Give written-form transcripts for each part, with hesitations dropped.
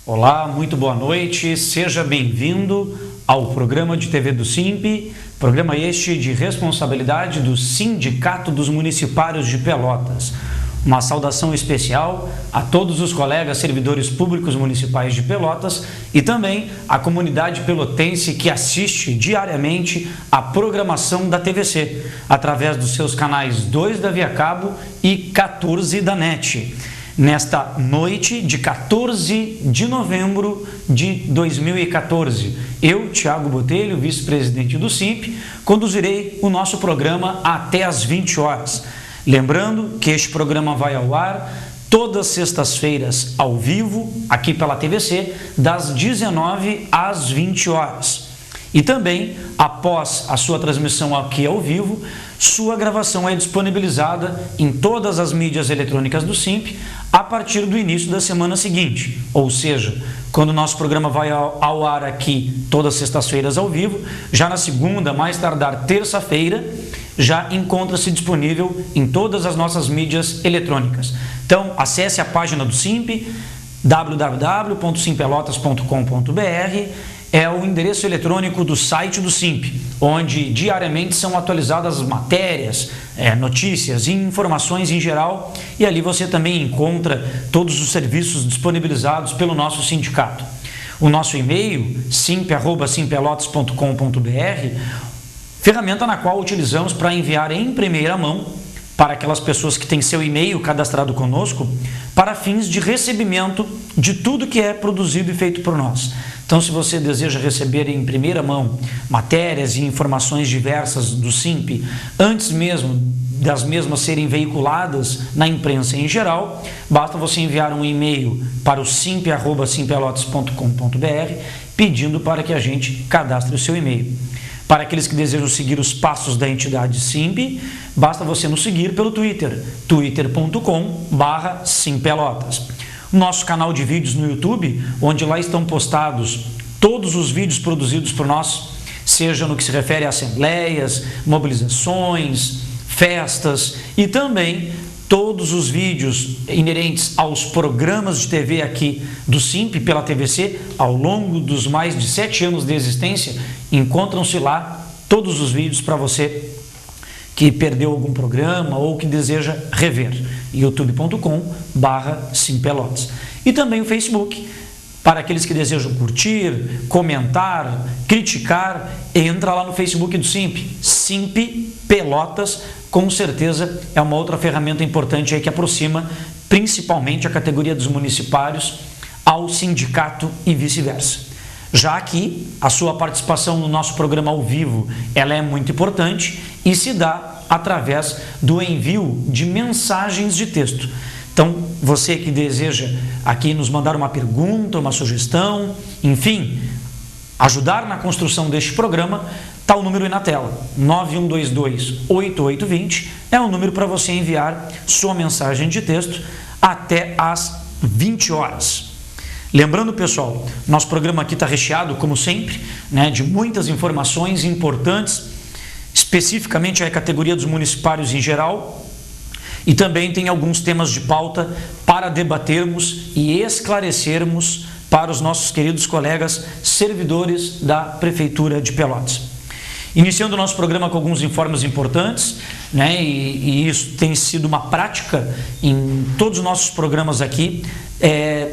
Olá, muito boa noite, seja bem-vindo ao programa de TV do SIMP, programa este de responsabilidade do Sindicato dos Municipários de Pelotas. Uma saudação especial a todos os colegas servidores públicos municipais de Pelotas e também à comunidade pelotense que assiste diariamente à programação da TVC, através dos seus canais 2 da Via Cabo e 14 da NET. Nesta noite de 14 de novembro de 2014, eu, Thiago Botelho, vice-presidente do SIMP, conduzirei o nosso programa até às 20 horas. Lembrando que este programa vai ao ar todas as sextas-feiras ao vivo, aqui pela TVC, das 19 às 20 horas. E também, após a sua transmissão aqui ao vivo, sua gravação é disponibilizada em todas as mídias eletrônicas do SIMP a partir do início da semana seguinte. Ou seja, quando o nosso programa vai ao ar aqui todas as sextas-feiras ao vivo, já na segunda, mais tardar terça-feira, já encontra-se disponível em todas as nossas mídias eletrônicas. Então, acesse a página do SIMP, www.simpelotas.com.br, é o endereço eletrônico do site do SIMP, onde diariamente são atualizadas matérias, notícias e informações em geral, e ali você também encontra todos os serviços disponibilizados pelo nosso sindicato. O nosso e-mail, simp@simpelotas.com.br, ferramenta na qual utilizamos para enviar em primeira mão para aquelas pessoas que têm seu e-mail cadastrado conosco, para fins de recebimento de tudo que é produzido e feito por nós. Então, se você deseja receber em primeira mão matérias e informações diversas do SIMP, antes mesmo das mesmas serem veiculadas na imprensa em geral, basta você enviar um e-mail para o simp@simpelotas.com.br pedindo para que a gente cadastre o seu e-mail. Para aqueles que desejam seguir os passos da entidade SIMP, basta você nos seguir pelo Twitter, twitter.com/simpelotas. Nosso canal de vídeos no YouTube, onde lá estão postados todos os vídeos produzidos por nós, seja no que se refere a assembleias, mobilizações, festas e também todos os vídeos inerentes aos programas de TV aqui do SIMP pela TVC, ao longo dos mais de 7 anos de existência, encontram-se lá todos os vídeos para você que perdeu algum programa ou que deseja rever. youtube.com/simpelotas. E também o Facebook, para aqueles que desejam curtir, comentar, criticar, entra lá no Facebook do SIMP, SIMP Pelotas, com certeza é uma outra ferramenta importante aí que aproxima principalmente a categoria dos municipários ao sindicato e vice-versa. Já aqui, a sua participação no nosso programa ao vivo, ela é muito importante e se dá através do envio de mensagens de texto. Então, você que deseja aqui nos mandar uma pergunta, uma sugestão, enfim, ajudar na construção deste programa, está o número aí na tela, 9122-8820, é o número para você enviar sua mensagem de texto até às 20 horas. Lembrando, pessoal, nosso programa aqui está recheado, como sempre, de muitas informações importantes, especificamente a categoria dos municipários em geral, e também tem alguns temas de pauta para debatermos e esclarecermos para os nossos queridos colegas servidores da Prefeitura de Pelotas. Iniciando o nosso programa com alguns informes importantes, e isso tem sido uma prática em todos os nossos programas aqui,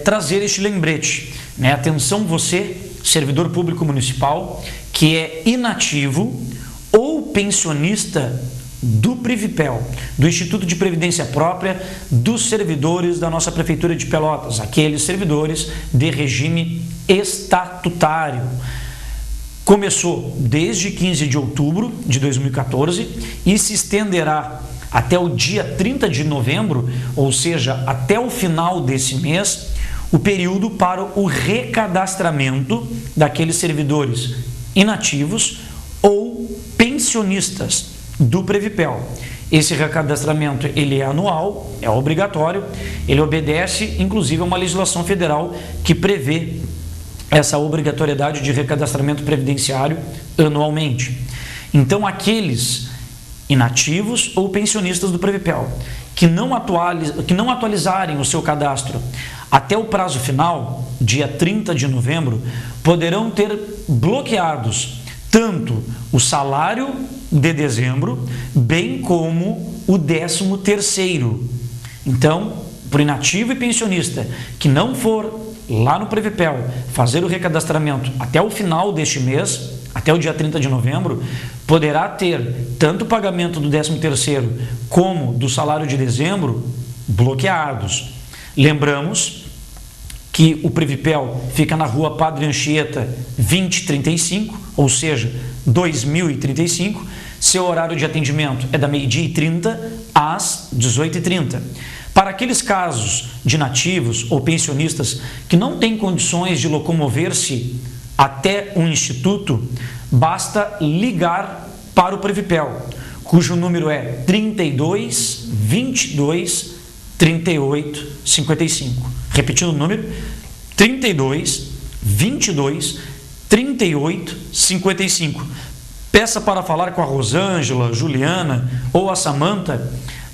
trazer este lembrete. Atenção você, servidor público municipal, que é inativo ou pensionista do Previpel, do Instituto de Previdência Própria dos servidores da nossa Prefeitura de Pelotas, aqueles servidores de regime estatutário. Começou desde 15 de outubro de 2014 e se estenderá até o dia 30 de novembro, ou seja, até o final desse mês, o período para o recadastramento daqueles servidores inativos ou pensionistas do Previpel. Esse recadastramento ele é anual, é obrigatório, ele obedece inclusive a uma legislação federal que prevê essa obrigatoriedade de recadastramento previdenciário anualmente. Então, aqueles inativos ou pensionistas do Previpel que não atualizarem o seu cadastro até o prazo final, dia 30 de novembro, poderão ter bloqueados tanto o salário de dezembro, bem como o 13º. Então, para o inativo e pensionista que não for lá no Previpel fazer o recadastramento até o final deste mês, até o dia 30 de novembro, poderá ter tanto o pagamento do 13º como do salário de dezembro bloqueados. Lembramos que o Previpel fica na rua Padre Anchieta 2035, ou seja, 2035. Seu horário de atendimento é da 12h30 às 18h30. Para aqueles casos de nativos ou pensionistas que não têm condições de locomover-se até um instituto, basta ligar para o Previpel, cujo número é 32 22 38 55. Repetindo o número, 32 22 38 55. Peça para falar com a Rosângela, Juliana ou a Samanta,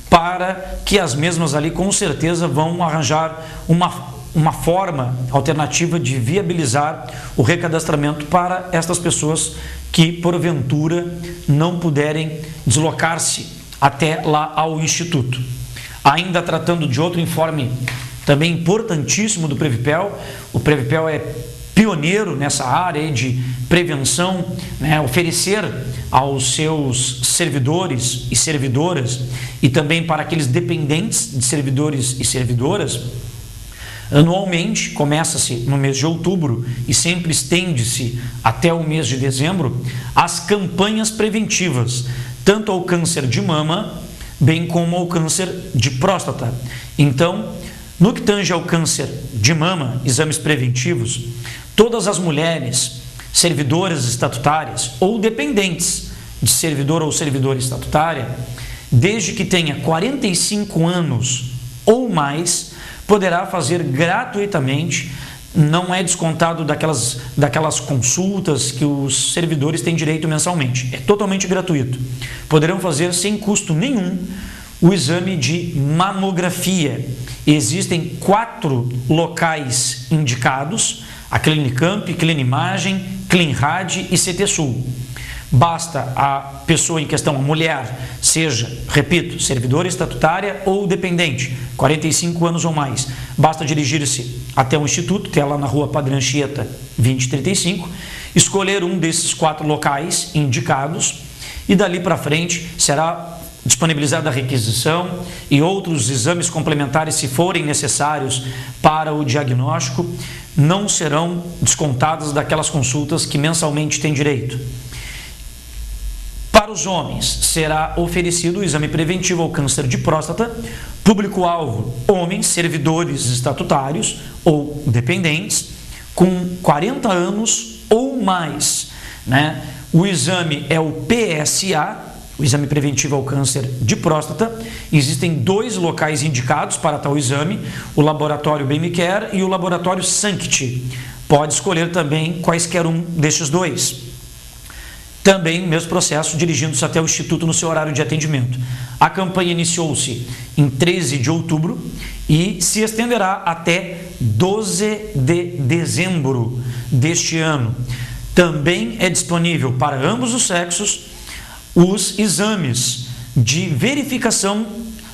para que as mesmas ali com certeza vão arranjar uma forma alternativa de viabilizar o recadastramento para estas pessoas que porventura não puderem deslocar-se até lá ao Instituto. Ainda tratando de outro informe também importantíssimo do Previpel, o Previpel é pioneiro nessa área de prevenção, oferecer aos seus servidores e servidoras e também para aqueles dependentes de servidores e servidoras. Anualmente, começa-se no mês de outubro e sempre estende-se até o mês de dezembro, as campanhas preventivas, tanto ao câncer de mama, bem como ao câncer de próstata. Então, no que tange ao câncer de mama, exames preventivos, todas as mulheres servidoras estatutárias ou dependentes de servidor ou servidora estatutária, desde que tenha 45 anos ou mais, poderá fazer gratuitamente, não é descontado daquelas consultas que os servidores têm direito mensalmente, é totalmente gratuito. Poderão fazer sem custo nenhum o exame de mamografia. Existem 4 locais indicados, a Clinicamp, Clinimagem, Clinrad e CT Sul. Basta a pessoa em questão, a mulher, seja, repito, servidora estatutária ou dependente, 45 anos ou mais, basta dirigir-se até o Instituto, que é lá na rua Padre Anchieta 2035, escolher um desses 4 locais indicados e dali para frente será disponibilizada a requisição e outros exames complementares, se forem necessários para o diagnóstico, não serão descontados daquelas consultas que mensalmente têm direito. Para os homens, será oferecido o exame preventivo ao câncer de próstata, público-alvo, homens, servidores estatutários ou dependentes, com 40 anos ou mais. O exame é o PSA, o exame preventivo ao câncer de próstata. Existem 2 locais indicados para tal exame, o laboratório BMCare e o laboratório Sancti. Pode escolher também quaisquer um destes 2. Também, mesmo processo, dirigindo-se até o Instituto no seu horário de atendimento. A campanha iniciou-se em 13 de outubro e se estenderá até 12 de dezembro deste ano. Também é disponível para ambos os sexos os exames de verificação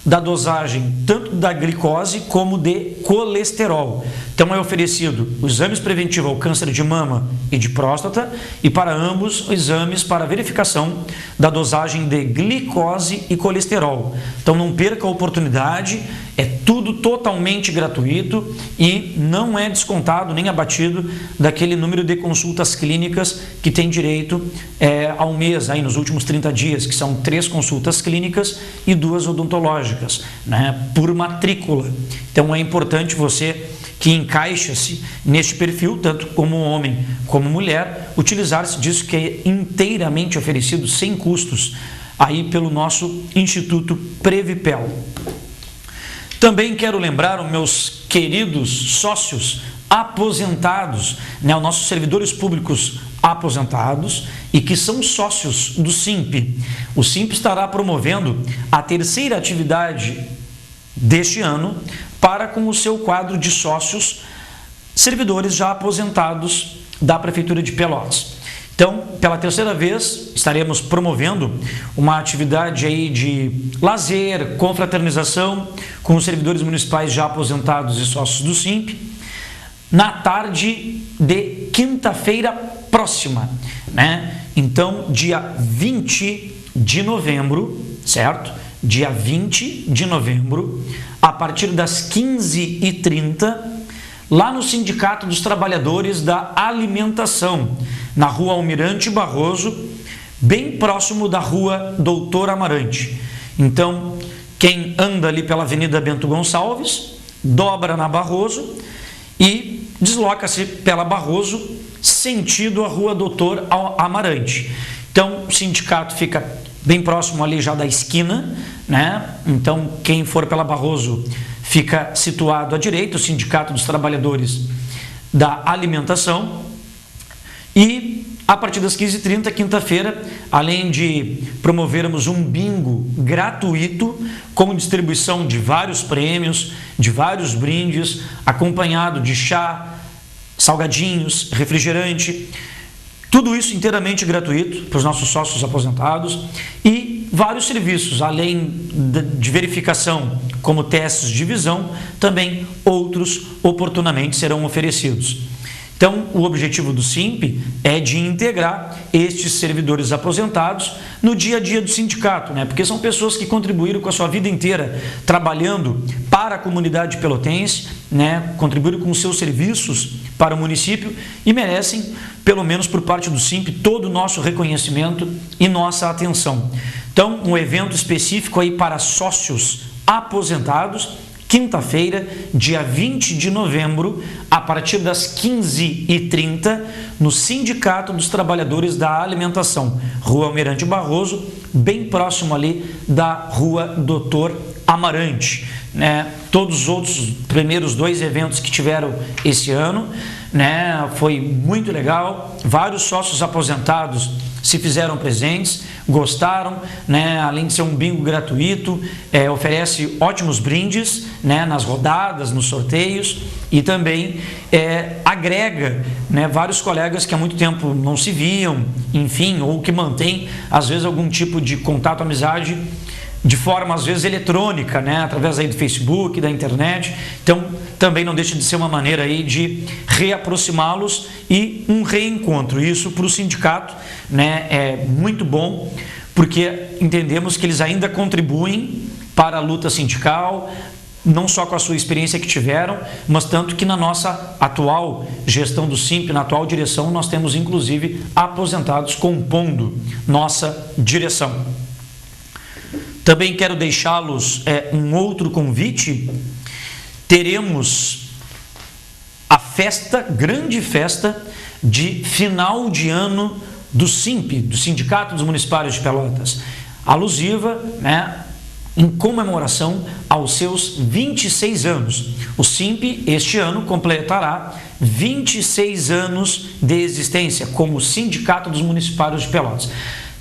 da dosagem tanto da glicose como de colesterol. Então é oferecido os exames preventivos ao câncer de mama e de próstata e para ambos exames para verificação da dosagem de glicose e colesterol. Então não perca a oportunidade, é tudo totalmente gratuito e não é descontado nem abatido daquele número de consultas clínicas que tem direito ao mês, aí nos últimos 30 dias, que são 3 consultas clínicas e 2 odontológicas, por matrícula. Então é importante você que encaixa-se neste perfil, tanto como homem como mulher, utilizar-se disso que é inteiramente oferecido sem custos aí pelo nosso Instituto Previpel. Também quero lembrar os meus queridos sócios aposentados, os nossos servidores públicos aposentados e que são sócios do SIMP. O SIMP estará promovendo a 3ª atividade deste ano para com o seu quadro de sócios, servidores já aposentados da Prefeitura de Pelotas. Então, pela terceira vez, estaremos promovendo uma atividade aí de lazer, confraternização com os servidores municipais já aposentados e sócios do SIMP, na tarde de quinta-feira próxima, né? Então, dia 20 de novembro, certo? Dia 20 de novembro, a partir das 15h30, lá no Sindicato dos Trabalhadores da Alimentação, na Rua Almirante Barroso, bem próximo da Rua Doutor Amarante. Então, quem anda ali pela Avenida Bento Gonçalves, dobra na Barroso e desloca-se pela Barroso, sentido a Rua Doutor Amarante. Então, o sindicato fica bem próximo ali já da esquina, né? Então, quem for pela Barroso fica situado à direita, o Sindicato dos Trabalhadores da Alimentação. E a partir das 15h30, quinta-feira, além de promovermos um bingo gratuito, com distribuição de vários prêmios, de vários brindes, acompanhado de chá, salgadinhos, refrigerante, tudo isso inteiramente gratuito para os nossos sócios aposentados, e vários serviços, além de verificação, como testes de visão, também outros oportunamente serão oferecidos. Então, o objetivo do SIMP é de integrar estes servidores aposentados no dia a dia do sindicato, né? Porque são pessoas que contribuíram com a sua vida inteira trabalhando para a comunidade pelotense, né? Contribuíram com os seus serviços para o município e merecem, pelo menos por parte do SIMP, todo o nosso reconhecimento e nossa atenção. Então, um evento específico aí para sócios aposentados, quinta-feira, dia 20 de novembro, a partir das 15h30, no Sindicato dos Trabalhadores da Alimentação, Rua Almirante Barroso, bem próximo ali da Rua Doutor Amarante, né? Todos os outros primeiros 2 eventos que tiveram esse ano, né? Foi muito legal, vários sócios aposentados se fizeram presentes, gostaram, né? Além de ser um bingo gratuito, oferece ótimos brindes, né? Nas rodadas, nos sorteios, e também agrega, né? Vários colegas que há muito tempo não se viam, enfim, ou que mantém às vezes algum tipo de contato, amizade, de forma às vezes eletrônica, né? Através aí do Facebook, da internet. Então também não deixa de ser uma maneira aí de reaproximá-los e um reencontro. Isso para o sindicato, né, é muito bom, porque entendemos que eles ainda contribuem para a luta sindical, não só com a sua experiência que tiveram, mas tanto que na nossa atual gestão do SIMP, na atual direção, nós temos inclusive aposentados compondo nossa direção. Também quero deixá-los um outro convite. Teremos a festa, grande festa de final de ano do SIMP, do Sindicato dos Municipários de Pelotas, alusiva, né, em comemoração aos seus 26 anos. O SIMP este ano completará 26 anos de existência como Sindicato dos Municipários de Pelotas.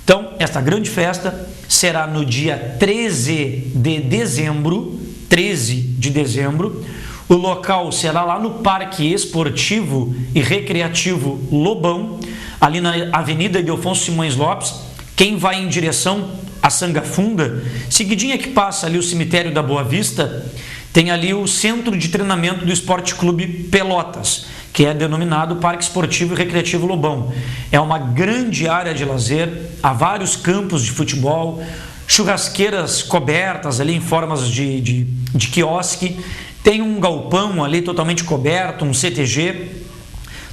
Então, esta grande festa será no dia 13 de dezembro, o local será lá no Parque Esportivo e Recreativo Lobão, ali na Avenida Ildefonso Simões Lopes. Quem vai em direção a Sangafunda, seguidinha que passa ali o cemitério da Boa Vista, tem ali o Centro de Treinamento do Esporte Clube Pelotas, que é denominado Parque Esportivo e Recreativo Lobão. É uma grande área de lazer, há vários campos de futebol, churrasqueiras cobertas ali em formas de quiosque, tem um galpão ali totalmente coberto, um CTG.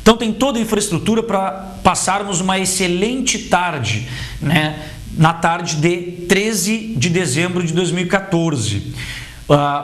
Então tem toda a infraestrutura para passarmos uma excelente tarde, né? Na tarde de 13 de dezembro de 2014.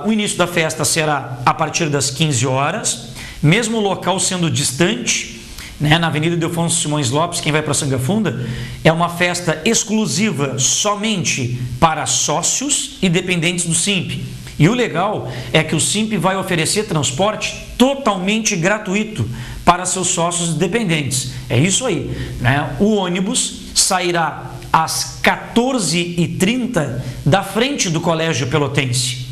O início da festa será a partir das 15 horas, mesmo o local sendo distante, né, na Avenida Ildefonso Simões Lopes. Quem vai para Sangafunda, é uma festa exclusiva somente para sócios e dependentes do SIMP. E o legal é que o SIMP vai oferecer transporte totalmente gratuito para seus sócios e dependentes. É isso aí, né? O ônibus sairá às 14h30 da frente do Colégio Pelotense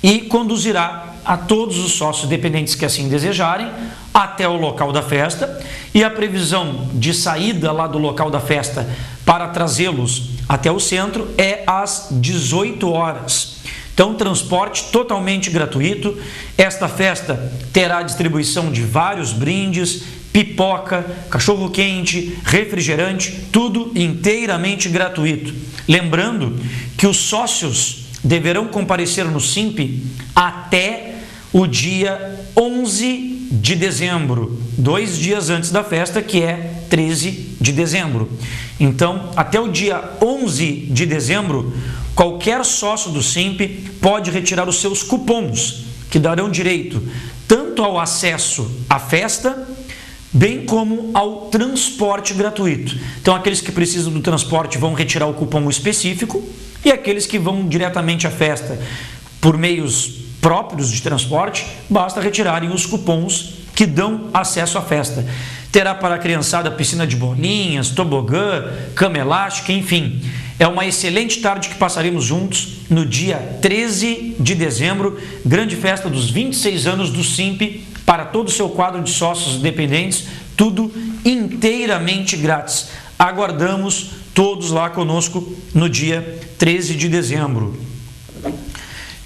e conduzirá a todos os sócios dependentes que assim desejarem até o local da festa, e a previsão de saída lá do local da festa para trazê-los até o centro é às 18 horas. Então, transporte totalmente gratuito. Esta festa terá distribuição de vários brindes, pipoca, cachorro-quente, refrigerante, tudo inteiramente gratuito. Lembrando que os sócios deverão comparecer no SIMP até o dia 11 de dezembro, 2 dias antes da festa, que é 13 de dezembro. Então, até o dia 11 de dezembro, qualquer sócio do SIMP pode retirar os seus cupons, que darão direito tanto ao acesso à festa, bem como ao transporte gratuito. Então, aqueles que precisam do transporte vão retirar o cupom específico, e aqueles que vão diretamente à festa por meios próprios de transporte, basta retirarem os cupons que dão acesso à festa. Terá para a criançada piscina de bolinhas, tobogã, cama elástica, enfim. É uma excelente tarde que passaremos juntos no dia 13 de dezembro, grande festa dos 26 anos do SIMP, para todo o seu quadro de sócios dependentes, tudo inteiramente grátis. Aguardamos todos lá conosco no dia 13 de dezembro.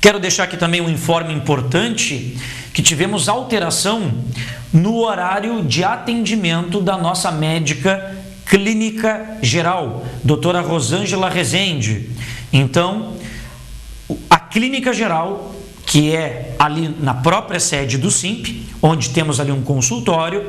Quero deixar aqui também um informe importante, que tivemos alteração no horário de atendimento da nossa médica clínica geral, doutora Rosângela Rezende. Então, a clínica geral, que é ali na própria sede do SIMP, onde temos ali um consultório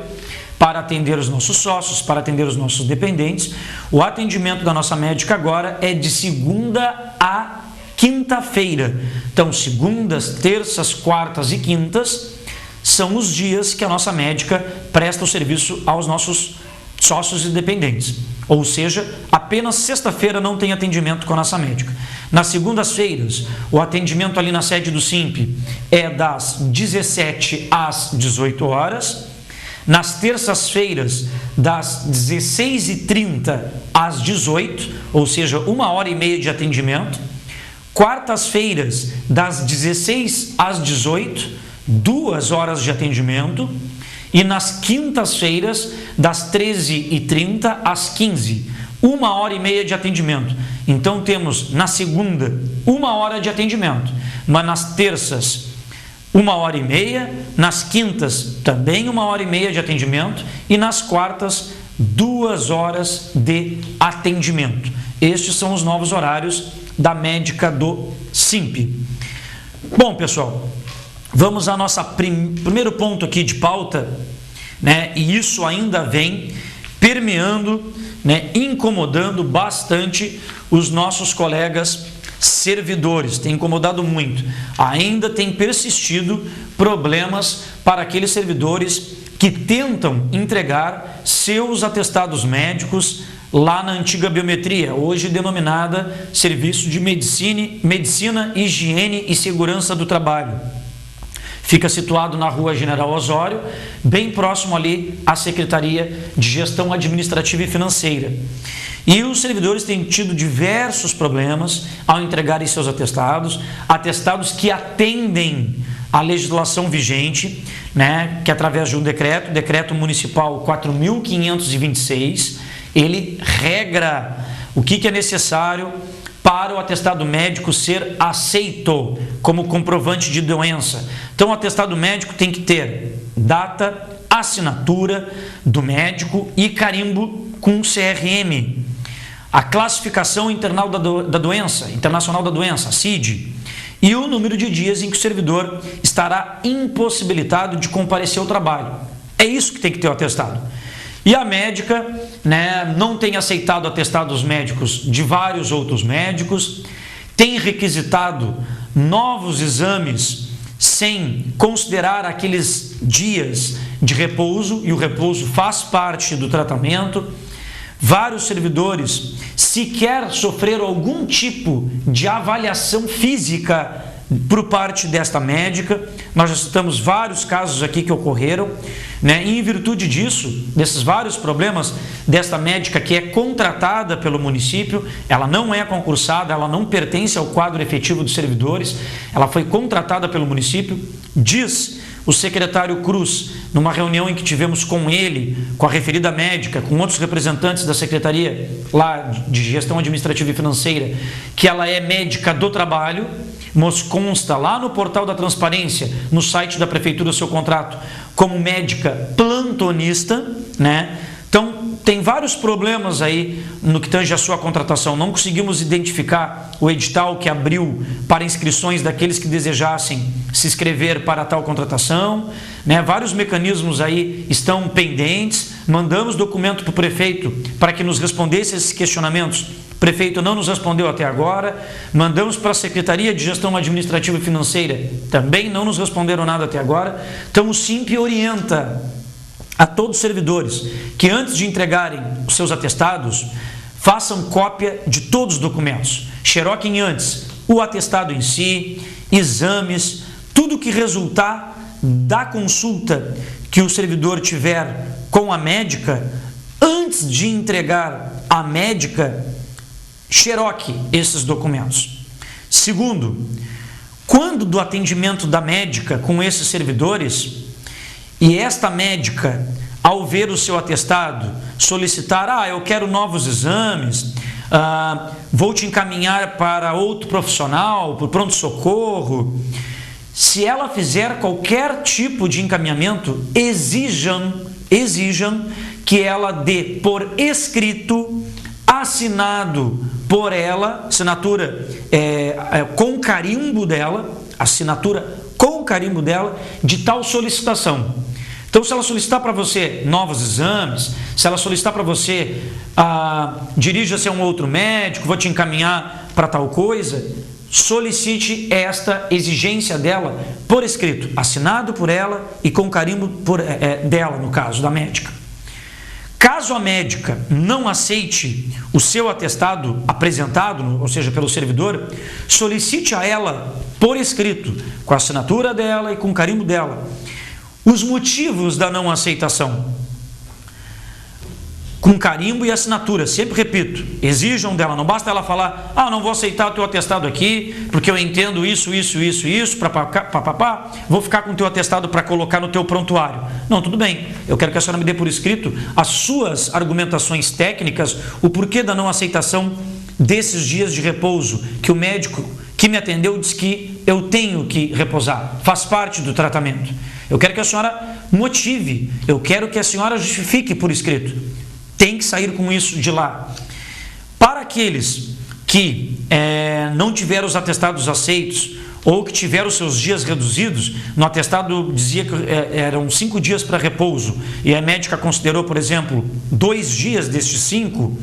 para atender os nossos sócios, para atender os nossos dependentes, o atendimento da nossa médica agora é de segunda a quinta-feira. Então, segundas, terças, quartas e quintas são os dias que a nossa médica presta o serviço aos nossos sócios e dependentes. Ou seja, apenas sexta-feira não tem atendimento com a nossa médica. Nas segundas-feiras, o atendimento ali na sede do SIMP é das 17 às 18 horas. Nas terças-feiras, das 16h30 às 18, ou seja, 1h30 de atendimento. Quartas-feiras, das 16 às 18, 2 horas de atendimento. E nas quintas-feiras, das 13h30 às 15, 1h30 de atendimento. Então temos na segunda 1 hora de atendimento, mas nas terças 1h30, nas quintas também 1h30 de atendimento e nas quartas 2 horas de atendimento. Estes são os novos horários da médica do SIMP. Bom, pessoal, vamos ao nosso primeiro ponto aqui de pauta, né? E isso ainda vem permeando, né, incomodando bastante os nossos colegas servidores, tem incomodado muito. Ainda tem persistido problemas para aqueles servidores que tentam entregar seus atestados médicos lá na antiga biometria, hoje denominada Serviço de Medicina, Higiene e Segurança do Trabalho. Fica situado na Rua General Osório, bem próximo ali à Secretaria de Gestão Administrativa e Financeira. E os servidores têm tido diversos problemas ao entregarem seus atestados, atestados que atendem à legislação vigente, né, que através de um decreto municipal 4.526, ele regra o que é necessário para o atestado médico ser aceito como comprovante de doença. Então, o atestado médico tem que ter data, assinatura do médico e carimbo com CRM. A classificação internacional da doença, CID, e o número de dias em que o servidor estará impossibilitado de comparecer ao trabalho. É isso que tem que ter o atestado. E a médica, né, não tem aceitado atestados médicos de vários outros médicos, tem requisitado novos exames sem considerar aqueles dias de repouso, e o repouso faz parte do tratamento. Vários servidores sequer sofreram algum tipo de avaliação física por parte desta médica. Nós já citamos vários casos aqui que ocorreram, né? E em virtude disso, desses vários problemas desta médica que é contratada pelo município, ela não é concursada, ela não pertence ao quadro efetivo dos servidores, ela foi contratada pelo município. Diz o secretário Cruz, numa reunião em que tivemos com ele, com a referida médica, com outros representantes da Secretaria lá de Gestão Administrativa e Financeira, que ela é médica do trabalho, mas consta lá no portal da transparência, no site da Prefeitura, o seu contrato, como médica plantonista, né? Então, tem vários problemas aí no que tange a sua contratação. Não conseguimos identificar o edital que abriu para inscrições daqueles que desejassem se inscrever para tal contratação, né? Vários mecanismos aí estão pendentes. Mandamos documento para o prefeito para que nos respondesse esses questionamentos. O prefeito não nos respondeu até agora. Mandamos para a Secretaria de Gestão Administrativa e Financeira, também não nos responderam nada até agora. Então, o SIMP orienta a todos os servidores que antes de entregarem os seus atestados, façam cópia de todos os documentos. Xeroquem antes o atestado em si, exames, tudo que resultar da consulta que o servidor tiver com a médica, antes de entregar à médica, xeroque esses documentos. Segundo, quando do atendimento da médica com esses servidores, e esta médica, ao ver o seu atestado, solicitar, eu quero novos exames, vou te encaminhar para outro profissional, para o pronto-socorro. Se ela fizer qualquer tipo de encaminhamento, exijam que ela dê por escrito, assinado por ela, assinatura com carimbo dela, de tal solicitação. Então, se ela solicitar para você novos exames, se ela solicitar para você, dirija-se a um outro médico, vou te encaminhar para tal coisa, solicite esta exigência dela por escrito, assinado por ela e com carimbo dela, no caso da médica. Caso a médica não aceite o seu atestado apresentado, ou seja, pelo servidor, solicite a ela por escrito, com a assinatura dela e com o carimbo dela, os motivos da não aceitação, com carimbo e assinatura. Sempre repito, exijam dela, não basta ela falar, não vou aceitar o teu atestado aqui, porque eu entendo isso, vou ficar com o teu atestado para colocar no teu prontuário. Não, tudo bem, eu quero que a senhora me dê por escrito as suas argumentações técnicas, o porquê da não aceitação desses dias de repouso, que o médico que me atendeu disse que eu tenho que repousar, faz parte do tratamento. Eu quero que a senhora motive, eu quero que a senhora justifique por escrito. Tem que sair com isso de lá. Para aqueles que não tiveram os atestados aceitos ou que tiveram os seus dias reduzidos, no atestado dizia que eram 5 dias para repouso e a médica considerou, por exemplo, 2 dias destes 5,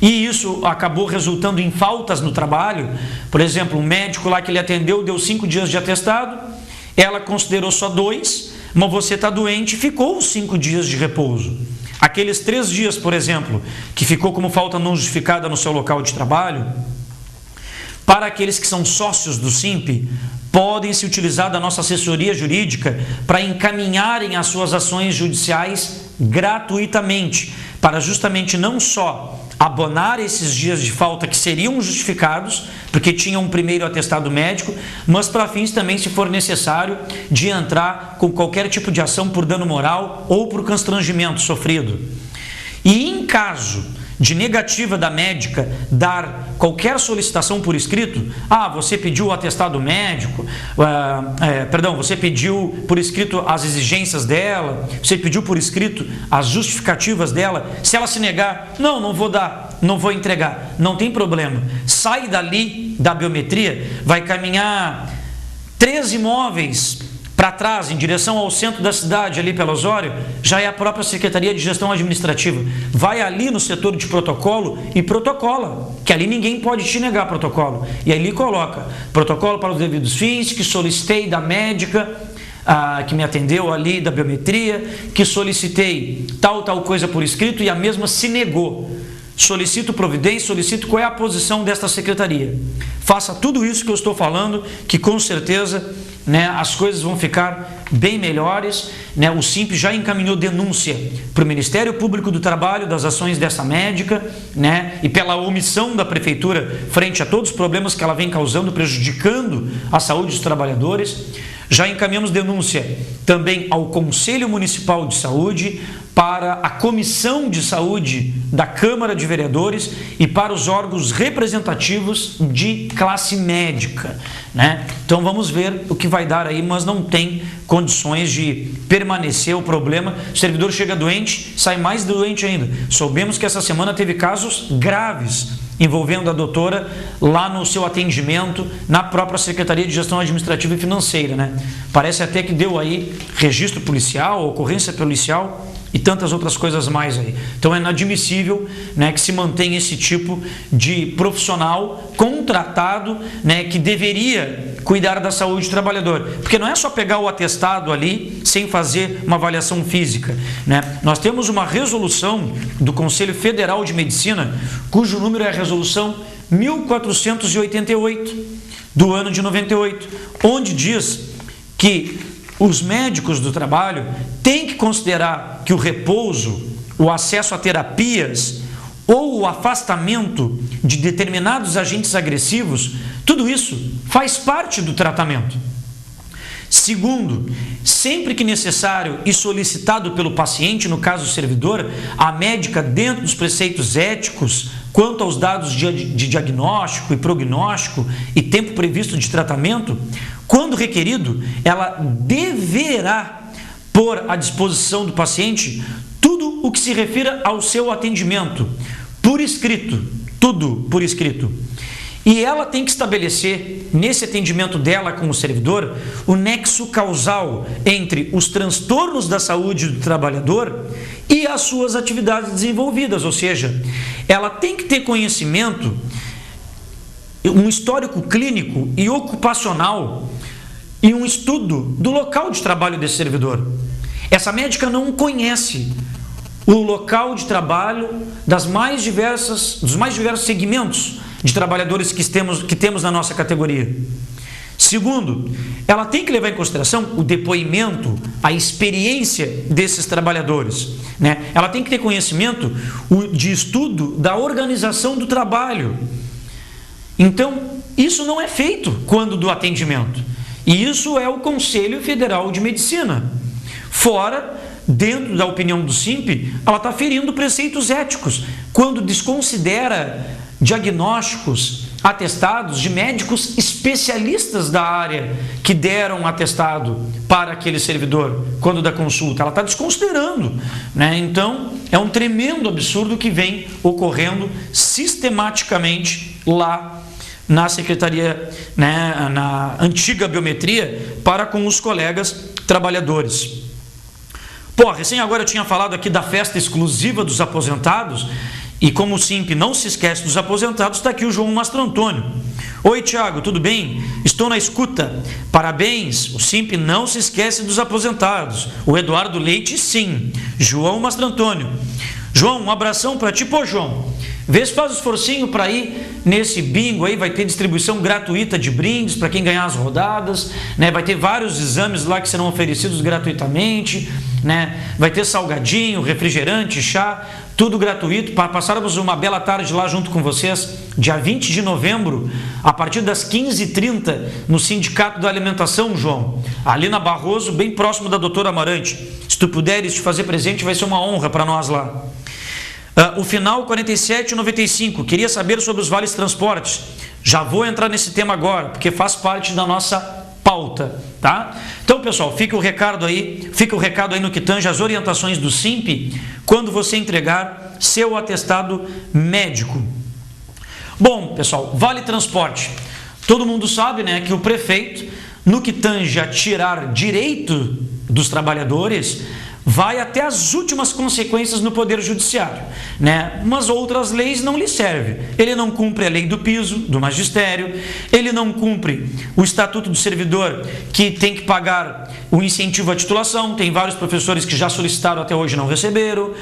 e isso acabou resultando em faltas no trabalho. Por exemplo, um médico lá que ele atendeu deu 5 dias de atestado, ela considerou só 2, mas você está doente e ficou os 5 dias de repouso. Aqueles 3 dias, por exemplo, que ficou como falta não justificada no seu local de trabalho, para aqueles que são sócios do SIMP, podem se utilizar da nossa assessoria jurídica para encaminharem as suas ações judiciais gratuitamente, para justamente não só abonar esses dias de falta que seriam justificados, porque tinham um primeiro atestado médico, mas para fins também, se for necessário, de entrar com qualquer tipo de ação por dano moral ou por constrangimento sofrido. E em caso de negativa da médica dar qualquer solicitação por escrito, você pediu o atestado médico, você pediu por escrito as exigências dela, você pediu por escrito as justificativas dela, se ela se negar, não vou dar, não vou entregar, não tem problema, sai dali da biometria, vai caminhar 3 imóveis para trás, em direção ao centro da cidade, ali pelo Osório, já é a própria Secretaria de Gestão Administrativa. Vai ali no setor de protocolo e protocola, que ali ninguém pode te negar protocolo. E ali coloca, protocolo para os devidos fins, que solicitei da médica, que me atendeu ali da biometria, que solicitei tal coisa por escrito e a mesma se negou. solicito providência, solicito qual é a posição desta secretaria. Faça tudo isso que eu estou falando, que com certeza, né, as coisas vão ficar bem melhores, né? O SIMP já encaminhou denúncia para o Ministério Público do Trabalho das ações dessa médica, né, e pela omissão da Prefeitura frente a todos os problemas que ela vem causando, prejudicando a saúde dos trabalhadores. Já encaminhamos denúncia também ao Conselho Municipal de Saúde, para a Comissão de Saúde da Câmara de Vereadores e para os órgãos representativos de classe médica, né? Então vamos ver o que vai dar aí, mas não tem condições de permanecer o problema. O servidor chega doente, sai mais doente ainda. Soubemos que essa semana teve casos graves envolvendo a doutora lá no seu atendimento na própria Secretaria de Gestão Administrativa e Financeira, né? Parece até que deu aí registro policial, ocorrência policial e tantas outras coisas mais aí. Então é inadmissível, né, que se mantenha esse tipo de profissional contratado, né, que deveria cuidar da saúde do trabalhador. Porque não é só pegar o atestado ali sem fazer uma avaliação física, né? Nós temos uma resolução do Conselho Federal de Medicina, cujo número é a resolução 1488 do ano de 98, onde diz que os médicos do trabalho têm que considerar que o repouso, o acesso a terapias ou o afastamento de determinados agentes agressivos, tudo isso faz parte do tratamento. Segundo, sempre que necessário e solicitado pelo paciente, no caso o servidor, a médica, dentro dos preceitos éticos, quanto aos dados de diagnóstico e prognóstico e tempo previsto de tratamento, quando requerido, ela deverá pôr à disposição do paciente tudo o que se refira ao seu atendimento, por escrito, tudo por escrito. E ela tem que estabelecer, nesse atendimento dela com o servidor, o nexo causal entre os transtornos da saúde do trabalhador e as suas atividades desenvolvidas, ou seja, ela tem que ter conhecimento, um histórico clínico e ocupacional e um estudo do local de trabalho desse servidor. Essa médica não conhece o local de trabalho dos mais diversos segmentos de trabalhadores que temos na nossa categoria. Segundo, ela tem que levar em consideração o depoimento, a experiência desses trabalhadores, né? Ela tem que ter conhecimento de estudo da organização do trabalho. Então, isso não é feito quando do atendimento. E isso é o Conselho Federal de Medicina. Fora, dentro da opinião do SIMP, ela está ferindo preceitos éticos quando desconsidera diagnósticos, atestados de médicos especialistas da área que deram atestado para aquele servidor quando da consulta. Ela está desconsiderando, né? Então, é um tremendo absurdo que vem ocorrendo sistematicamente lá na Secretaria, né, na antiga biometria, para com os colegas trabalhadores. Pô, recém agora eu tinha falado aqui da festa exclusiva dos aposentados, e como o SIMP não se esquece dos aposentados, está aqui o João Mastro Antônio. Oi, Tiago, tudo bem? Estou na escuta. Parabéns, o SIMP não se esquece dos aposentados. O Eduardo Leite, sim. João Mastro Antônio. João, um abração para ti. Pô, João, vê se faz o esforcinho para ir nesse bingo aí, vai ter distribuição gratuita de brindes para quem ganhar as rodadas, né? Vai ter vários exames lá que serão oferecidos gratuitamente, né? Vai ter salgadinho, refrigerante, chá, tudo gratuito, para passarmos uma bela tarde lá junto com vocês, dia 20 de novembro, a partir das 15h30, no Sindicato da Alimentação, João, ali na Barroso, bem próximo da Doutora Amarante. Se tu puderes te fazer presente, vai ser uma honra para nós lá. O final 4795, queria saber sobre os vales transportes. Já vou entrar nesse tema agora, porque faz parte da nossa pauta, tá? Então, pessoal, fica o recado aí no que tange as orientações do SIMP quando você entregar seu atestado médico. Bom, pessoal, vale transporte. Todo mundo sabe, né, que o prefeito, no que tange a tirar direito dos trabalhadores, vai até as últimas consequências no Poder Judiciário, né? Mas outras leis não lhe servem. Ele não cumpre a lei do piso, do magistério, ele não cumpre o Estatuto do Servidor, que tem que pagar o incentivo à titulação, tem vários professores que já solicitaram até hoje e não receberam,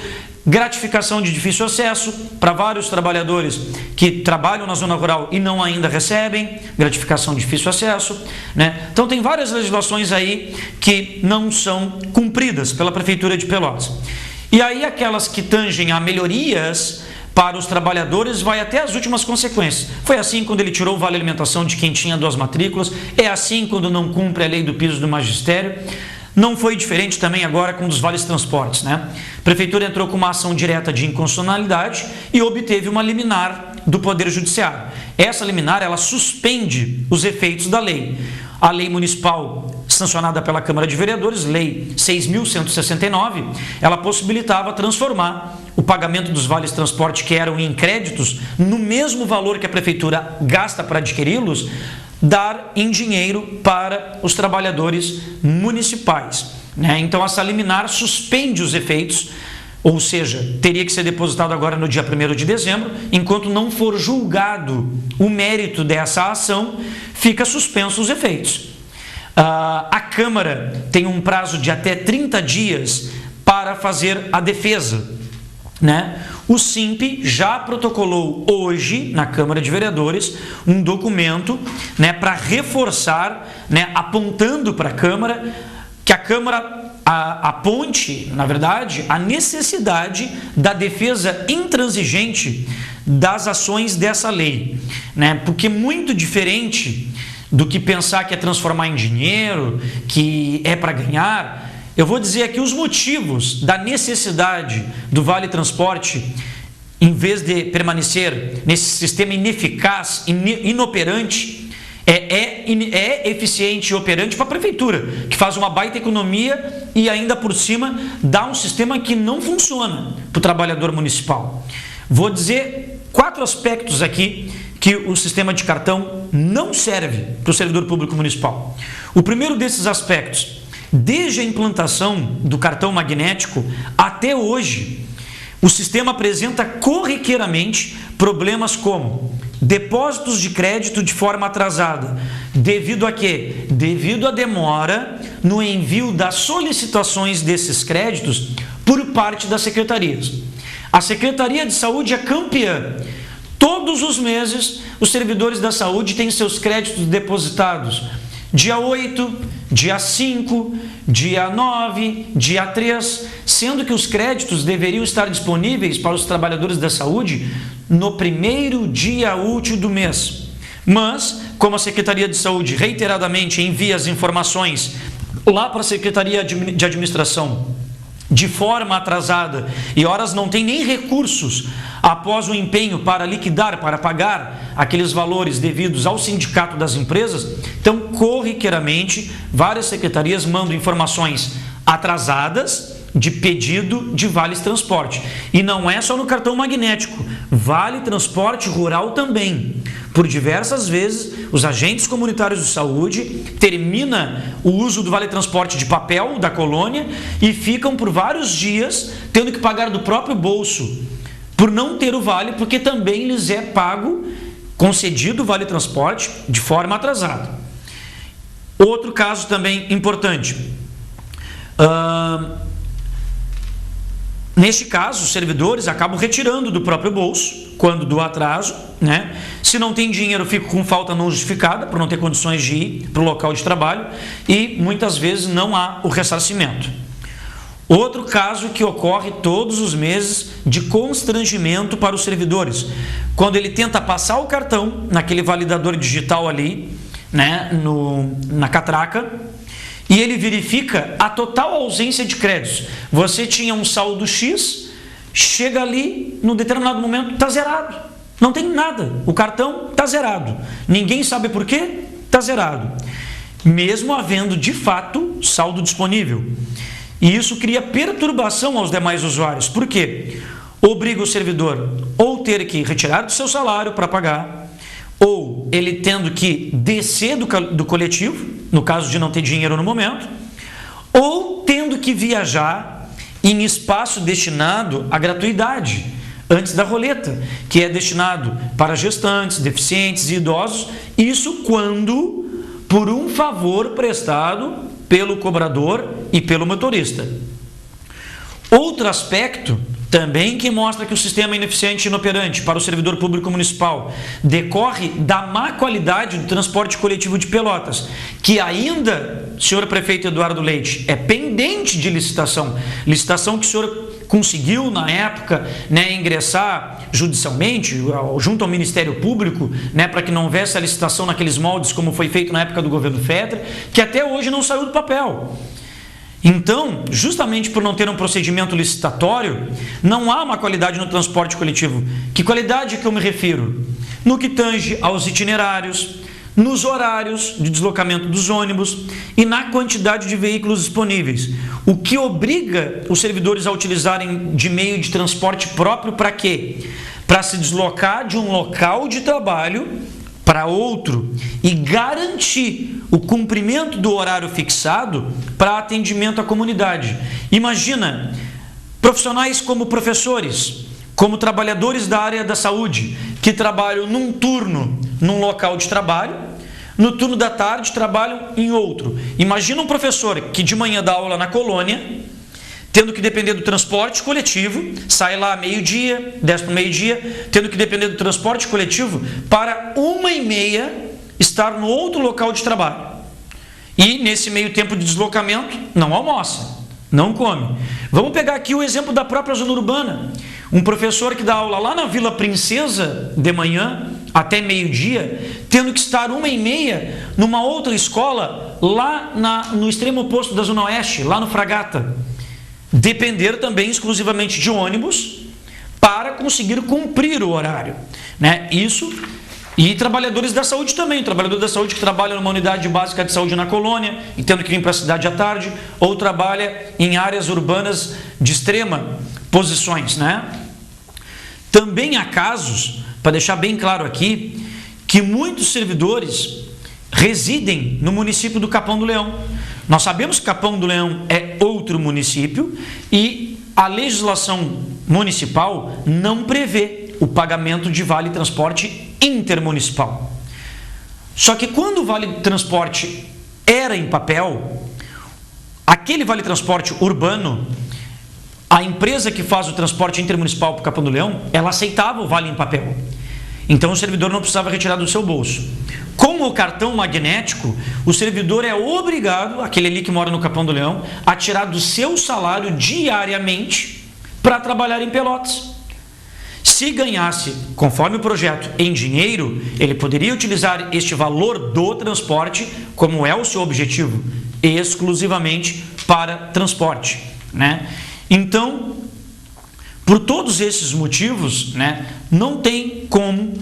gratificação de difícil acesso para vários trabalhadores que trabalham na zona rural e não ainda recebem gratificação de difícil acesso, né? Então tem várias legislações aí que não são cumpridas pela Prefeitura de Pelotas. E aí aquelas que tangem a melhorias para os trabalhadores vai até as últimas consequências. Foi assim quando ele tirou o vale alimentação de quem tinha 2 matrículas, é assim quando não cumpre a lei do piso do magistério. Não foi diferente também agora com os vales transportes, né? A Prefeitura entrou com uma ação direta de inconstitucionalidade e obteve uma liminar do Poder Judiciário. Essa liminar, ela suspende os efeitos da lei. A lei municipal sancionada pela Câmara de Vereadores, Lei 6.169, ela possibilitava transformar o pagamento dos vales transporte que eram em créditos no mesmo valor que a Prefeitura gasta para adquiri-los, dar em dinheiro para os trabalhadores municipais, né? Então essa liminar suspende os efeitos, ou seja, teria que ser depositado agora no dia 1º de dezembro, enquanto não for julgado o mérito dessa ação, fica suspenso os efeitos. A Câmara tem um prazo de até 30 dias para fazer a defesa, né? O SIMP já protocolou hoje na Câmara de Vereadores um documento, né, para reforçar, né, apontando para a Câmara, que a Câmara aponte, na verdade, a necessidade da defesa intransigente das ações dessa lei, né? Porque muito diferente do que pensar que é transformar em dinheiro, que é para ganhar. Eu vou dizer aqui os motivos da necessidade do Vale Transporte, em vez de permanecer nesse sistema ineficaz, inoperante, é eficiente e operante para a Prefeitura, que faz uma baita economia e ainda por cima dá um sistema que não funciona para o trabalhador municipal. Vou dizer 4 aspectos aqui que o sistema de cartão não serve para o servidor público municipal. O primeiro desses aspectos: desde a implantação do cartão magnético até hoje, o sistema apresenta corriqueiramente problemas como depósitos de crédito de forma atrasada. Devido a quê? Devido à demora no envio das solicitações desses créditos por parte das secretarias. A Secretaria de Saúde é campeã. Todos os meses, os servidores da saúde têm seus créditos depositados. Dia 8, dia 5, dia 9, dia 3, sendo que os créditos deveriam estar disponíveis para os trabalhadores da saúde no primeiro dia útil do mês. Mas, como a Secretaria de Saúde reiteradamente envia as informações lá para a Secretaria de Administração de forma atrasada e horas não tem nem recursos após o empenho para liquidar, para pagar aqueles valores devidos ao sindicato das empresas, então corriqueiramente várias secretarias mandam informações atrasadas de pedido de vales transporte. E não é só no cartão magnético, vale transporte rural também. Por diversas vezes, os agentes comunitários de saúde terminam o uso do vale transporte de papel da colônia e ficam por vários dias tendo que pagar do próprio bolso por não ter o vale, porque também lhes é pago, concedido o vale transporte de forma atrasada. Outro caso também importante. Neste caso, os servidores acabam retirando do próprio bolso, quando do atraso, né? Se não tem dinheiro, fica com falta não justificada, por não ter condições de ir para o local de trabalho, e muitas vezes não há o ressarcimento. Outro caso que ocorre todos os meses de constrangimento para os servidores, quando ele tenta passar o cartão naquele validador digital ali, né, na catraca, e ele verifica a total ausência de créditos. Você tinha um saldo X, chega ali, num determinado momento, está zerado. Não tem nada. O cartão está zerado. Ninguém sabe por quê? Está zerado. Mesmo havendo, de fato, saldo disponível. E isso cria perturbação aos demais usuários. Por quê? Obriga o servidor ou ter que retirar do seu salário para pagar, ou ele tendo que descer do coletivo, no caso de não ter dinheiro no momento, ou tendo que viajar em espaço destinado à gratuidade, antes da roleta, que é destinado para gestantes, deficientes e idosos, isso quando por um favor prestado pelo cobrador e pelo motorista. Outro aspecto também que mostra que o sistema é ineficiente e inoperante para o servidor público municipal decorre da má qualidade do transporte coletivo de Pelotas, que ainda, senhor prefeito Eduardo Leite, é pendente de licitação que o senhor conseguiu na época, né, ingressar judicialmente junto ao Ministério Público, né, para que não houvesse a licitação naqueles moldes como foi feito na época do governo Fetter, que até hoje não saiu do papel. Então, justamente por não ter um procedimento licitatório, não há uma qualidade no transporte coletivo. Que qualidade que eu me refiro? No que tange aos itinerários, nos horários de deslocamento dos ônibus e na quantidade de veículos disponíveis, o que obriga os servidores a utilizarem de meio de transporte próprio para quê? Para se deslocar de um local de trabalho para outro e garantir o cumprimento do horário fixado para atendimento à comunidade. Imagina, profissionais como professores, como trabalhadores da área da saúde, que trabalham num turno num local de trabalho, no turno da tarde trabalham em outro. Imagina um professor que de manhã dá aula na colônia, tendo que depender do transporte coletivo, sai lá meio-dia, desce para o meio-dia, tendo que depender do transporte coletivo para 1h30 estar no outro local de trabalho. E nesse meio tempo de deslocamento, não almoça, não come. Vamos pegar aqui o exemplo da própria zona urbana. Um professor que dá aula lá na Vila Princesa de manhã até meio-dia, tendo que estar 1h30 numa outra escola lá no extremo oposto da Zona Oeste, lá no Fragata. Depender também exclusivamente de ônibus para conseguir cumprir o horário, né? Isso, e trabalhadores da saúde também, trabalhador da saúde que trabalha numa unidade básica de saúde na colônia e tendo que vir para a cidade à tarde, ou trabalha em áreas urbanas de extrema posições, né? Também há casos, para deixar bem claro aqui, que muitos servidores residem no município do Capão do Leão. Nós sabemos que Capão do Leão é outro município e a legislação municipal não prevê o pagamento de vale transporte intermunicipal. Só que quando o vale transporte era em papel, aquele vale transporte urbano, a empresa que faz o transporte intermunicipal para o Capão do Leão, ela aceitava o vale em papel. Então o servidor não precisava retirar do seu bolso. Com o cartão magnético, o servidor é obrigado, aquele ali que mora no Capão do Leão, a tirar do seu salário diariamente para trabalhar em Pelotas. Se ganhasse, conforme o projeto, em dinheiro, ele poderia utilizar este valor do transporte, como é o seu objetivo, exclusivamente para transporte, né? Então, por todos esses motivos, né, não tem como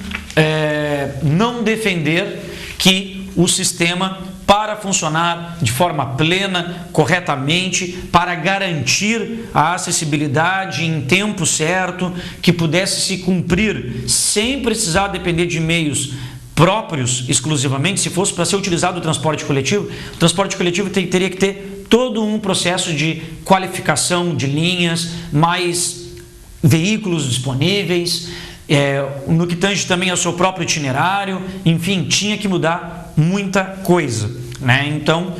não defender que o sistema, para funcionar de forma plena, corretamente, para garantir a acessibilidade em tempo certo, que pudesse se cumprir sem precisar depender de meios próprios exclusivamente, se fosse para ser utilizado o transporte coletivo teria que ter todo um processo de qualificação de linhas, mais veículos disponíveis, no que tange também ao seu próprio itinerário, enfim, tinha que mudar muita coisa, né? Então,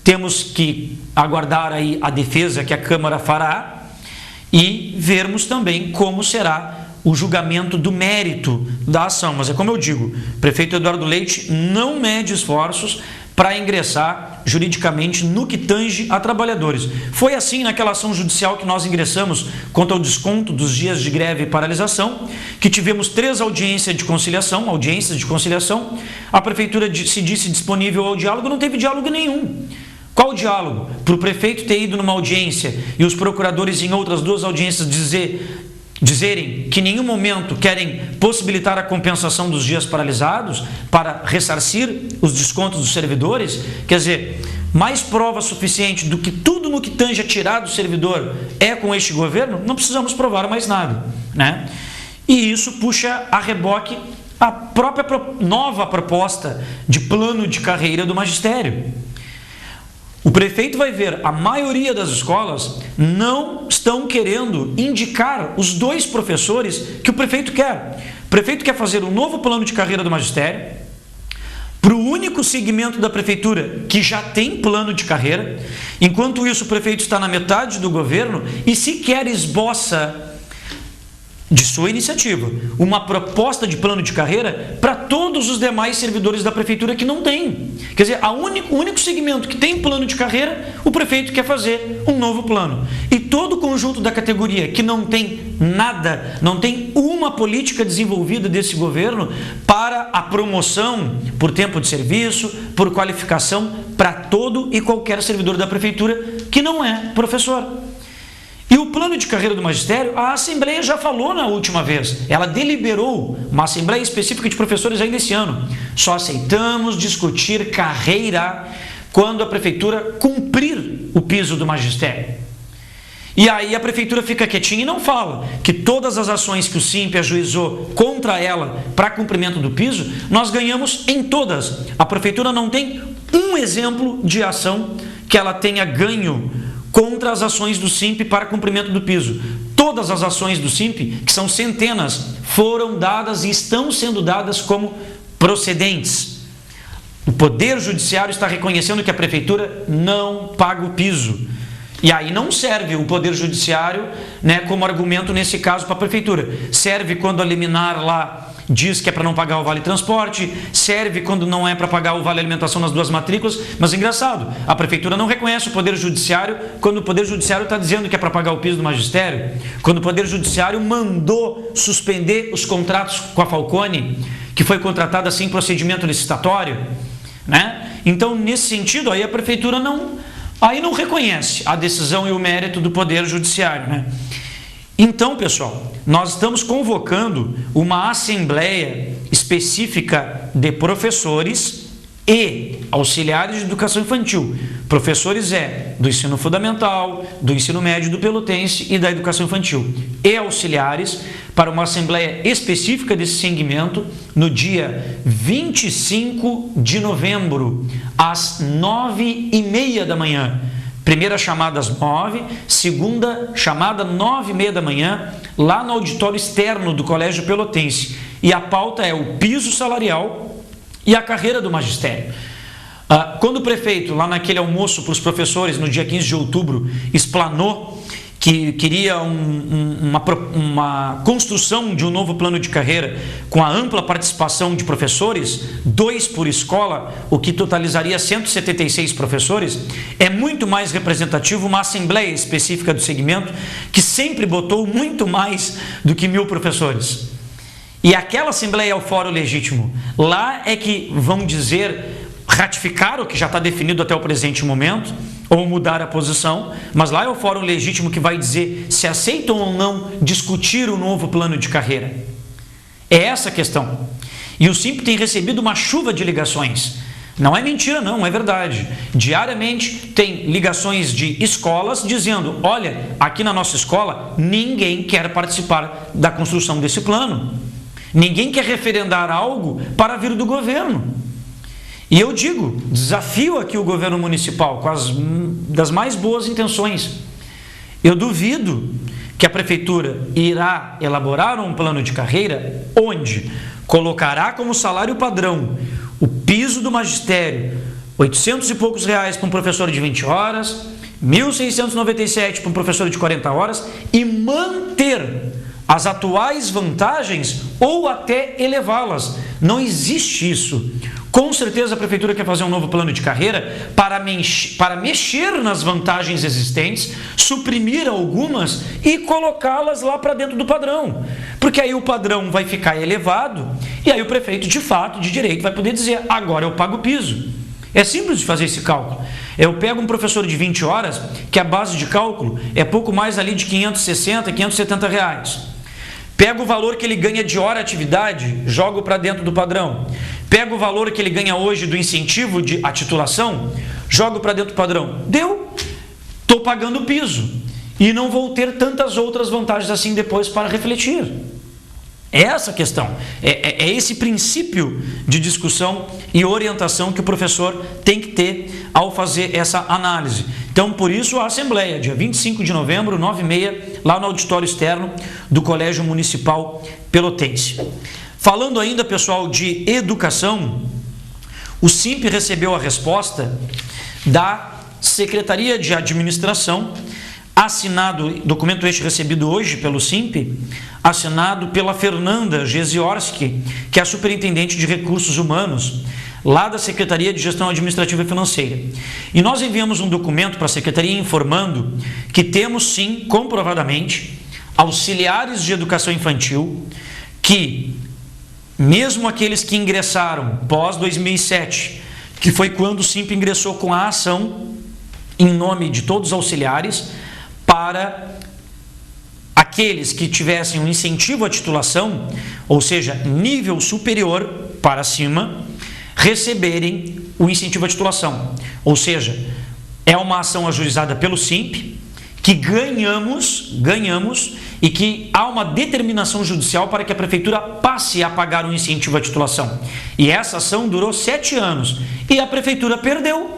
temos que aguardar aí a defesa que a Câmara fará e vermos também como será o julgamento do mérito da ação. Mas é como eu digo, o prefeito Eduardo Leite não mede esforços para ingressar juridicamente no que tange a trabalhadores. Foi assim naquela ação judicial que nós ingressamos quanto ao desconto dos dias de greve e paralisação, que tivemos 3 audiências de conciliação, a prefeitura se disse disponível ao diálogo, não teve diálogo nenhum. Qual o diálogo? Para o prefeito ter ido numa audiência e os procuradores em outras 2 audiências dizerem que em nenhum momento querem possibilitar a compensação dos dias paralisados para ressarcir os descontos dos servidores, quer dizer, mais prova suficiente do que tudo no que tange a tirar do servidor é com este governo, não precisamos provar mais nada, né? E isso puxa a reboque a própria nova proposta de plano de carreira do magistério. O prefeito vai ver, a maioria das escolas não estão querendo indicar os 2 professores que o prefeito quer. O prefeito quer fazer um novo plano de carreira do magistério para o único segmento da prefeitura que já tem plano de carreira. Enquanto isso, o prefeito está na metade do governo e sequer esboça de sua iniciativa, uma proposta de plano de carreira para todos os demais servidores da prefeitura que não tem. Quer dizer, o único segmento que tem plano de carreira, o prefeito quer fazer um novo plano. E todo o conjunto da categoria que não tem nada, não tem uma política desenvolvida desse governo para a promoção por tempo de serviço, por qualificação, para todo e qualquer servidor da prefeitura que não é professor. E o plano de carreira do magistério, a Assembleia já falou na última vez. Ela deliberou uma Assembleia específica de professores ainda esse ano. Só aceitamos discutir carreira quando a prefeitura cumprir o piso do magistério. E aí a prefeitura fica quietinha e não fala que todas as ações que o SIMP ajuizou contra ela para cumprimento do piso, nós ganhamos em todas. A prefeitura não tem um exemplo de ação que ela tenha ganho contra as ações do SIMP para cumprimento do piso. Todas as ações do SIMP, que são centenas, foram dadas e estão sendo dadas como procedentes. O Poder Judiciário está reconhecendo que a prefeitura não paga o piso. E aí não serve o Poder Judiciário, né, como argumento nesse caso para a prefeitura. Serve quando a liminar lá diz que é para não pagar o vale transporte, serve quando não é para pagar o vale alimentação nas duas matrículas, mas engraçado, a prefeitura não reconhece o Poder Judiciário quando o Poder Judiciário está dizendo que é para pagar o piso do magistério, quando o Poder Judiciário mandou suspender os contratos com a Falcone, que foi contratada sem procedimento licitatório, né? Então, nesse sentido, aí a prefeitura não reconhece a decisão e o mérito do Poder Judiciário, né? Então, pessoal, nós estamos convocando uma assembleia específica de professores e auxiliares de educação infantil. Professores do ensino fundamental, do ensino médio do Pelotense e da educação infantil. E auxiliares para uma assembleia específica desse segmento no dia 25 de novembro, às 9h30 da manhã. Primeira chamada às 9, segunda chamada 9h30 da manhã, lá no auditório externo do Colégio Pelotense. E a pauta é o piso salarial e a carreira do magistério. Quando o prefeito, lá naquele almoço para os professores, no dia 15 de outubro, explanou que queria uma construção de um novo plano de carreira com a ampla participação de professores, 2 por escola, o que totalizaria 176 professores, é muito mais representativo uma assembleia específica do segmento que sempre botou muito mais do que 1.000 professores. E aquela assembleia é o fórum legítimo. Lá é que vão dizer, ratificar o que já está definido até o presente momento, ou mudar a posição, mas lá é o fórum legítimo que vai dizer se aceitam ou não discutir o novo plano de carreira. É essa a questão. E o SIMP tem recebido uma chuva de ligações. Não é mentira, não, é verdade. Diariamente tem ligações de escolas dizendo, olha, aqui na nossa escola ninguém quer participar da construção desse plano. Ninguém quer referendar algo para vir do governo. E eu digo, desafio aqui o governo municipal com das mais boas intenções. Eu duvido que a prefeitura irá elaborar um plano de carreira onde colocará como salário padrão o piso do magistério, 800 e poucos reais para um professor de 20 horas, 1.697 para um professor de 40 horas e manter as atuais vantagens ou até elevá-las. Não existe isso. Com certeza a prefeitura quer fazer um novo plano de carreira para mexer nas vantagens existentes, suprimir algumas e colocá-las lá para dentro do padrão. Porque aí o padrão vai ficar elevado e aí o prefeito, de fato, de direito, vai poder dizer, agora eu pago o piso. É simples de fazer esse cálculo. Eu pego um professor de 20 horas, que a base de cálculo é pouco mais ali de 560, 570 reais. Pego o valor que ele ganha de hora atividade, jogo para dentro do padrão. Pego o valor que ele ganha hoje do incentivo de a titulação, jogo para dentro do padrão. Deu? Estou pagando o piso. E não vou ter tantas outras vantagens assim depois para refletir. É essa a questão. É esse princípio de discussão e orientação que o professor tem que ter ao fazer essa análise. Então, por isso, a Assembleia, dia 25 de novembro, 9h30, lá no auditório externo do Colégio Municipal Pelotense. Falando ainda, pessoal, de educação, o SIMP recebeu a resposta da Secretaria de Administração assinado, documento este recebido hoje pelo SIMP, assinado pela Fernanda Gesiorski, que é a superintendente de recursos humanos, lá da Secretaria de Gestão Administrativa e Financeira. E nós enviamos um documento para a Secretaria informando que temos sim, comprovadamente, auxiliares de educação infantil que, mesmo aqueles que ingressaram pós 2007, que foi quando o SIMP ingressou com a ação em nome de todos os auxiliares, para aqueles que tivessem um incentivo à titulação, ou seja, nível superior para cima, receberem o incentivo à titulação. Ou seja, é uma ação ajuizada pelo SIMP, que ganhamos e que há uma determinação judicial para que a Prefeitura passe a pagar um incentivo à titulação. E essa ação durou 7 anos e a Prefeitura perdeu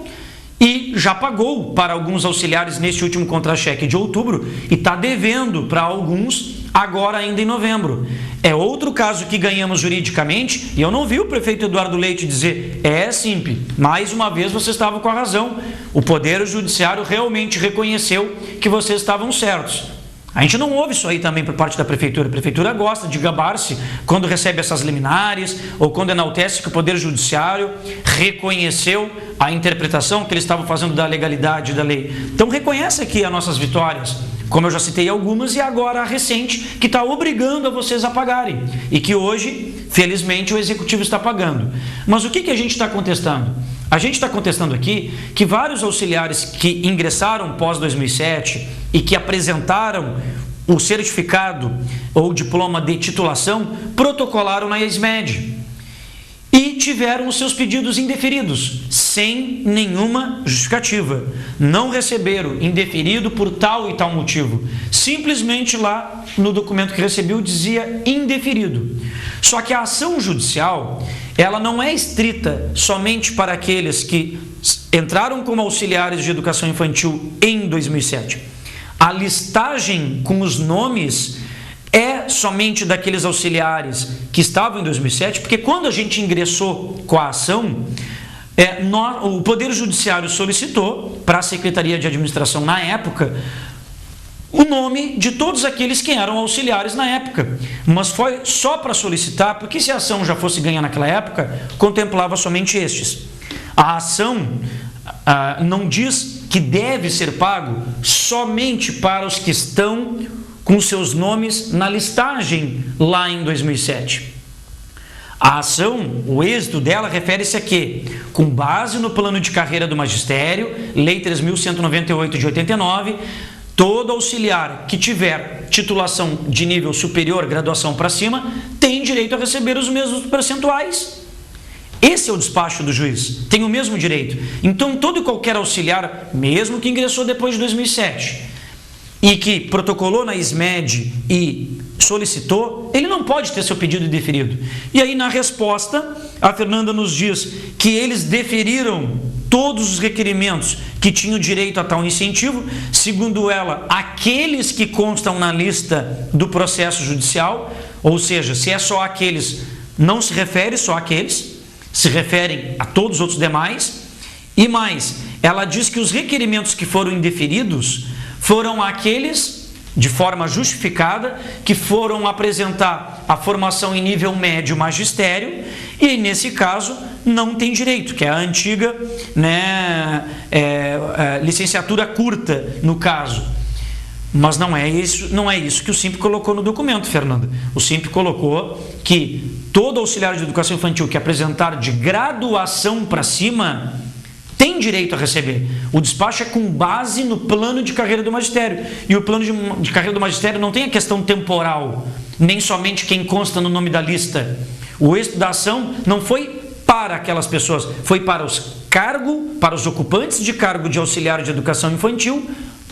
e já pagou para alguns auxiliares neste último contra-cheque de outubro e está devendo para alguns agora ainda em novembro. É outro caso que ganhamos juridicamente e eu não vi o prefeito Eduardo Leite dizer: SIMP, mais uma vez você estava com a razão, o Poder Judiciário realmente reconheceu que vocês estavam certos. A gente não ouve isso aí também por parte da Prefeitura. A Prefeitura gosta de gabar-se quando recebe essas liminares ou quando enaltece que o Poder Judiciário reconheceu a interpretação que eles estavam fazendo da legalidade da lei. Então reconhece aqui as nossas vitórias, como eu já citei algumas, e agora a recente, que está obrigando a vocês a pagarem. E que hoje, felizmente, o Executivo está pagando. Mas o que a gente está contestando? A gente está contestando aqui que vários auxiliares que ingressaram pós 2007 e que apresentaram o certificado ou diploma de titulação protocolaram na ESMED e tiveram os seus pedidos indeferidos, sem nenhuma justificativa. Não receberam indeferido por tal e tal motivo. Simplesmente lá no documento que recebeu dizia indeferido. Só que a ação judicial, ela não é estrita somente para aqueles que entraram como auxiliares de educação infantil em 2007. A listagem com os nomes é somente daqueles auxiliares que estavam em 2007, porque quando a gente ingressou com a ação, o Poder Judiciário solicitou para a Secretaria de Administração na época o nome de todos aqueles que eram auxiliares na época, mas foi só para solicitar, porque se a ação já fosse ganha naquela época, contemplava somente estes. A ação não diz que deve ser pago somente para os que estão com seus nomes na listagem lá em 2007. A ação, o êxito dela refere-se a que, com base no plano de carreira do magistério, Lei 3.198 de 89, todo auxiliar que tiver titulação de nível superior, graduação para cima, tem direito a receber os mesmos percentuais. Esse é o despacho do juiz, tem o mesmo direito. Então, todo e qualquer auxiliar, mesmo que ingressou depois de 2007, e que protocolou na ESMED e solicitou, ele não pode ter seu pedido deferido. E aí, na resposta, a Fernanda nos diz que eles deferiram todos os requerimentos que tinham direito a tal incentivo, segundo ela, aqueles que constam na lista do processo judicial, ou seja, se é só aqueles, não se refere só àqueles, se referem a todos os outros demais, e mais, ela diz que os requerimentos que foram indeferidos foram aqueles, de forma justificada, que foram apresentar a formação em nível médio magistério e, nesse caso, não tem direito, que é a antiga licenciatura curta, no caso. Mas não é isso que o SIMP colocou no documento, Fernanda. O SIMP colocou que todo auxiliar de educação infantil que apresentar de graduação para cima tem direito a receber. O despacho é com base no plano de carreira do magistério. E o plano de carreira do magistério não tem a questão temporal, nem somente quem consta no nome da lista. O êxito da ação não foi para aquelas pessoas, foi para para os ocupantes de cargo de auxiliar de educação infantil,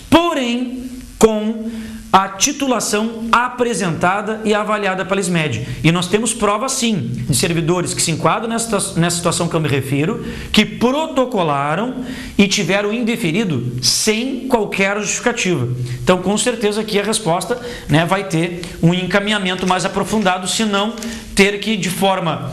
porém com a titulação apresentada e avaliada pela SMED. E nós temos prova, sim, de servidores que se enquadram nessa situação que eu me refiro, que protocolaram e tiveram indeferido sem qualquer justificativa. Então, com certeza aqui a resposta, né, vai ter um encaminhamento mais aprofundado, se não ter que, de forma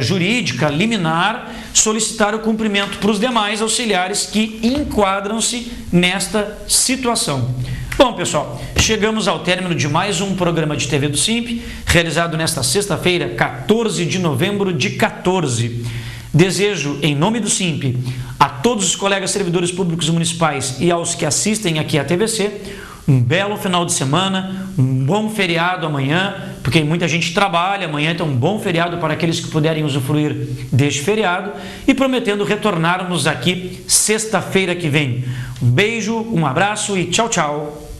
jurídica, liminar, solicitar o cumprimento para os demais auxiliares que enquadram-se nesta situação. Bom, pessoal, chegamos ao término de mais um programa de TV do Simp, realizado nesta sexta-feira, 14 de novembro de 14. Desejo, em nome do Simp, a todos os colegas servidores públicos municipais e aos que assistem aqui à TVC, um belo final de semana, um bom feriado amanhã, porque muita gente trabalha amanhã, então um bom feriado para aqueles que puderem usufruir deste feriado, e prometendo retornarmos aqui sexta-feira que vem. Um beijo, um abraço e tchau, tchau.